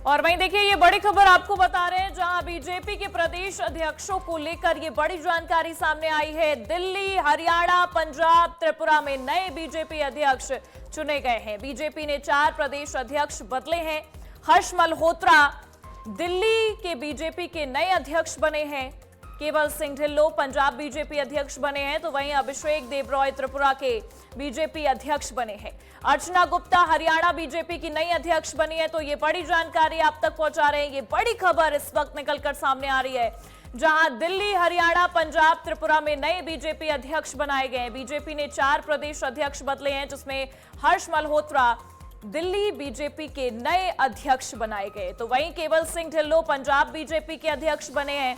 और वहीं देखिए ये बड़ी खबर आपको बता रहे हैं, जहां बीजेपी के प्रदेश अध्यक्षों को लेकर ये बड़ी जानकारी सामने आई है। दिल्ली, हरियाणा, पंजाब, त्रिपुरा में नए बीजेपी अध्यक्ष चुने गए हैं। बीजेपी ने 4 प्रदेश अध्यक्ष बदले हैं। हर्ष मल्होत्रा दिल्ली के बीजेपी के नए अध्यक्ष बने हैं। केवल सिंह ढिल्लों पंजाब बीजेपी अध्यक्ष बने हैं, तो वहीं अभिषेक देव रॉय त्रिपुरा के बीजेपी अध्यक्ष बने हैं। अर्चना गुप्ता हरियाणा बीजेपी की नई अध्यक्ष बनी है। तो ये बड़ी जानकारी आप तक पहुंचा रहे हैं। ये बड़ी खबर इस वक्त निकलकर सामने आ रही है, जहां दिल्ली, हरियाणा, पंजाब, त्रिपुरा में नए बीजेपी अध्यक्ष बनाए गए हैं। बीजेपी ने 4 प्रदेश अध्यक्ष बदले हैं, जिसमें हर्ष मल्होत्रा दिल्ली बीजेपी के नए अध्यक्ष बनाए गए। तो वहीं केवल सिंह ढिल्लों पंजाब बीजेपी के अध्यक्ष बने हैं।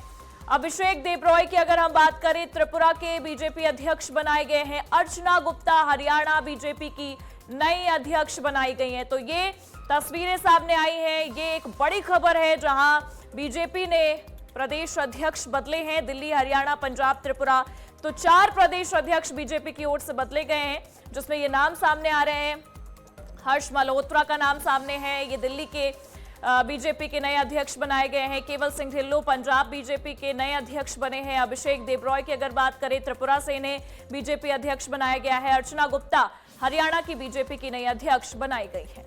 अभिषेक देव रॉय की अगर हम बात करें, त्रिपुरा के बीजेपी अध्यक्ष बनाए गए हैं। अर्चना गुप्ता हरियाणा बीजेपी की नई अध्यक्ष बनाई गई हैं। तो ये तस्वीरें सामने आई हैं। ये एक बड़ी खबर है, जहां बीजेपी ने प्रदेश अध्यक्ष बदले हैं। दिल्ली, हरियाणा, पंजाब, त्रिपुरा, तो 4 प्रदेश अध्यक्ष बीजेपी की ओर से बदले गए हैं, जिसमें ये नाम सामने आ रहे हैं। हर्ष मल्होत्रा का नाम सामने है। ये दिल्ली के बीजेपी के नए अध्यक्ष बनाए गए हैं। केवल सिंह ढिल्लों पंजाब बीजेपी के नए अध्यक्ष बने हैं। अभिषेक देव रॉय की अगर बात करें, त्रिपुरा से इन्हें बीजेपी अध्यक्ष बनाया गया है। अर्चना गुप्ता हरियाणा की बीजेपी की नई अध्यक्ष बनाई गई है।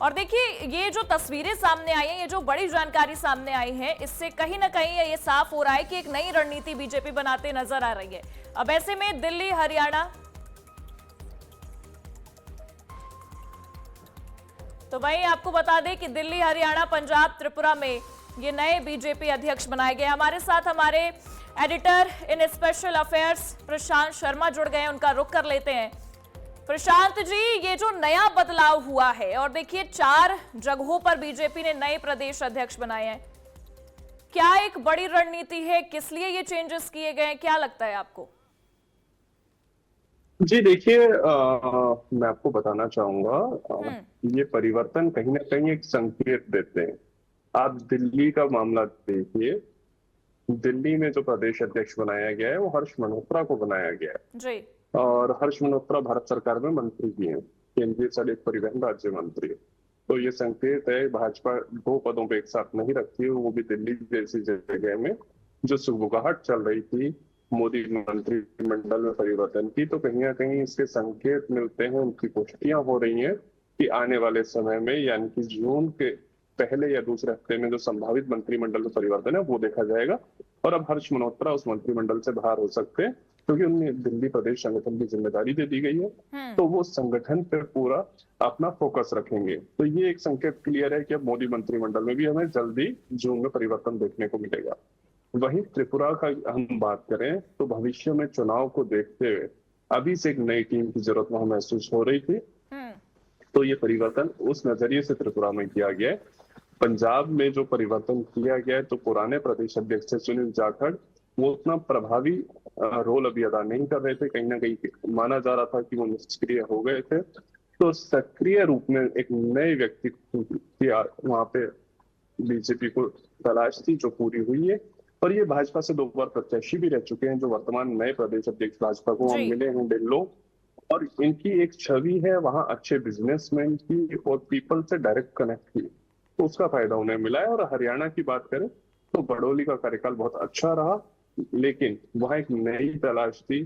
और देखिए ये जो तस्वीरें सामने आई हैं, ये जो बड़ी जानकारी सामने आई है, इससे कहीं ना कहीं ये साफ हो रहा है कि एक नई रणनीति बीजेपी बनाते नजर आ रही है। अब ऐसे में दिल्ली, हरियाणा, तो वहीं आपको बता दें कि दिल्ली, हरियाणा, पंजाब, त्रिपुरा में ये नए बीजेपी अध्यक्ष बनाए गए। हमारे साथ हमारे एडिटर इन स्पेशल अफेयर्स प्रशांत शर्मा जुड़ गए हैं, उनका रुख कर लेते हैं। प्रशांत जी, ये जो नया बदलाव हुआ है, और देखिए 4 जगहों पर बीजेपी ने नए प्रदेश अध्यक्ष बनाए हैं, क्या एक बड़ी रणनीति है? किस लिए ये चेंजेस किए गए हैं, क्या लगता है आपको? जी देखिए, मैं आपको बताना चाहूंगा, ये परिवर्तन कहीं ना कहीं एक संकेत देते हैं। आप दिल्ली का मामला देखिए। दिल्ली में जो प्रदेश अध्यक्ष बनाया गया है वो हर्ष मल्होत्रा को बनाया गया है जी। और हर्ष मल्होत्रा भारत सरकार में मंत्री भी हैं, केंद्रीय सड़क परिवहन राज्य मंत्री। तो ये संकेत है, भाजपा 2 पदों पे एक साथ नहीं रखती है, वो भी दिल्ली जैसी जगह में जो सुगबुगाहट चल रही थी मोदी मंत्रिमंडल में परिवर्तन की। तो कहीं ना कहीं इसके संकेत मिलते हैं, उनकी पुष्टियां हो रही हैं कि आने वाले समय में, यानी कि जून के पहले या दूसरे हफ्ते में जो संभावित मंत्रिमंडल में परिवर्तन है वो देखा जाएगा। और अब हर्ष मल्होत्रा उस मंत्रिमंडल से बाहर हो सकते हैं, क्योंकि उन्हें दिल्ली प्रदेश संगठन की जिम्मेदारी दे दी गई है। तो वो संगठन पे पूरा अपना फोकस रखेंगे। तो ये एक संकेत क्लियर है कि अब मोदी मंत्रिमंडल में भी हमें जल्दी जून में परिवर्तन देखने को मिलेगा। वहीं त्रिपुरा का हम बात करें तो भविष्य में चुनाव को देखते हुए अभी से एक नई टीम की जरूरत वहां महसूस हो रही थी। तो ये परिवर्तन उस नजरिए से त्रिपुरा में किया गया है। पंजाब में जो परिवर्तन किया गया है, तो पुराने प्रदेश अध्यक्ष सुनील जाखड़ वो उतना प्रभावी रोल अभी अदा नहीं कर रहे थे। कहीं ना कहीं माना जा रहा था कि वो निष्क्रिय हो गए थे। तो सक्रिय रूप में एक नए व्यक्ति की वहां पे बीजेपी को तलाश थी, जो पूरी हुई है। और ये भाजपा से 2 बार प्रत्याशी भी रह चुके हैं, जो वर्तमान नए प्रदेश अध्यक्ष भाजपा को हम मिले हैं, ढिल्लों। और इनकी एक छवि है वहां अच्छे बिजनेसमैन की और पीपल से डायरेक्ट कनेक्ट की, तो उसका फायदा उन्हें मिला है। और हरियाणा की बात करें तो बड़ौली का कार्यकाल बहुत अच्छा रहा, लेकिन वहां एक नई तलाश थी,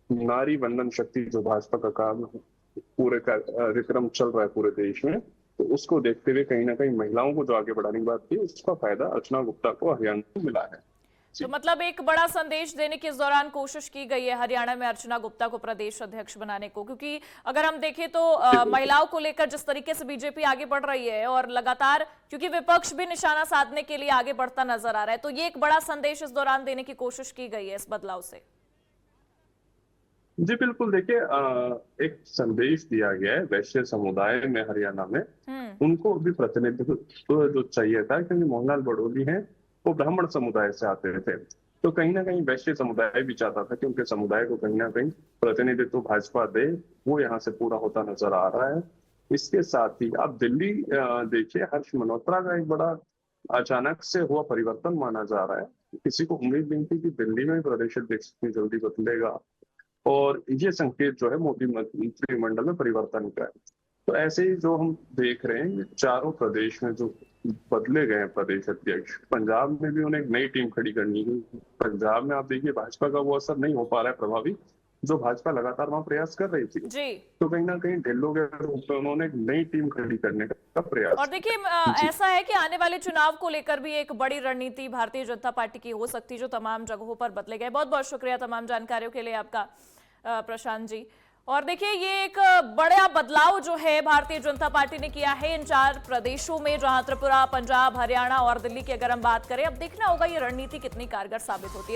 नारी वंदन शक्ति, जो भाजपा का काम पूरे कार्यक्रम चल रहा है पूरे देश में। तो उसको देखते हुए कहीं ना कहीं महिलाओं को जो आगे बढ़ाने की बात थी, उसका फायदा अर्चना गुप्ता को हरियाणा को मिला है। तो मतलब एक बड़ा संदेश देने की इस दौरान कोशिश की गई है हरियाणा में अर्चना गुप्ता को प्रदेश अध्यक्ष बनाने को, क्योंकि अगर हम देखें तो महिलाओं को लेकर जिस तरीके से बीजेपी आगे बढ़ रही है, और लगातार क्योंकि विपक्ष भी निशाना साधने के लिए आगे बढ़ता नजर आ रहा है, तो ये एक बड़ा संदेश इस दौरान देने की कोशिश की गई है इस बदलाव से। जी बिल्कुल, देखिए एक संदेश दिया गया है वैश्य समुदाय में हरियाणा में। उनको भी प्रतिनिधित्व जो चाहिए था, क्योंकि मोहनलाल बड़ौली हैं वो ब्राह्मण समुदाय से आते थे। तो कहीं ना कहीं वैश्य समुदाय भी चाहता था कि उनके समुदाय को कहीं ना कहीं प्रतिनिधित्व भाजपा दे, वो यहाँ से पूरा होता नजर आ रहा है। इसके साथ ही आप दिल्ली देखिए, हर्ष मल्होत्रा का एक बड़ा अचानक से हुआ परिवर्तन माना जा रहा है। किसी को उम्मीद नहीं थी कि दिल्ली में प्रदेश अध्यक्ष जल्दी बदलेगा। और ये संकेत जो है मोदी मंत्रिमंडल में परिवर्तन का है। तो ऐसे ही जो हम देख रहे हैं, चारों प्रदेश में जो बदले गए हैं प्रदेश अध्यक्ष, पंजाब में भी उन्हें एक नई टीम खड़ी करनी है। पंजाब में आप देखिए भाजपा का वो असर नहीं हो पा रहा है प्रभावी, जो भाजपा लगातार वहां प्रयास कर रही थी। जी। तो कहीं ना कहीं ढिल्लो के रूप में उन्होंने एक नई टीम खड़ी करने का प्रयास और देखिए ऐसा है कि आने वाले चुनाव को लेकर भी एक बड़ी रणनीति भारतीय जनता पार्टी की हो सकती है, जो तमाम जगहों पर बदले गए। बहुत बहुत शुक्रिया तमाम जानकारियों के लिए आपका प्रशांत जी। और देखिए ये एक बड़ा बदलाव जो है भारतीय जनता पार्टी ने किया है इन 4 प्रदेशों में, जहां त्रिपुरा, पंजाब, हरियाणा और दिल्ली की अगर हम बात करें। अब देखना होगा ये रणनीति कितनी कारगर साबित होती है।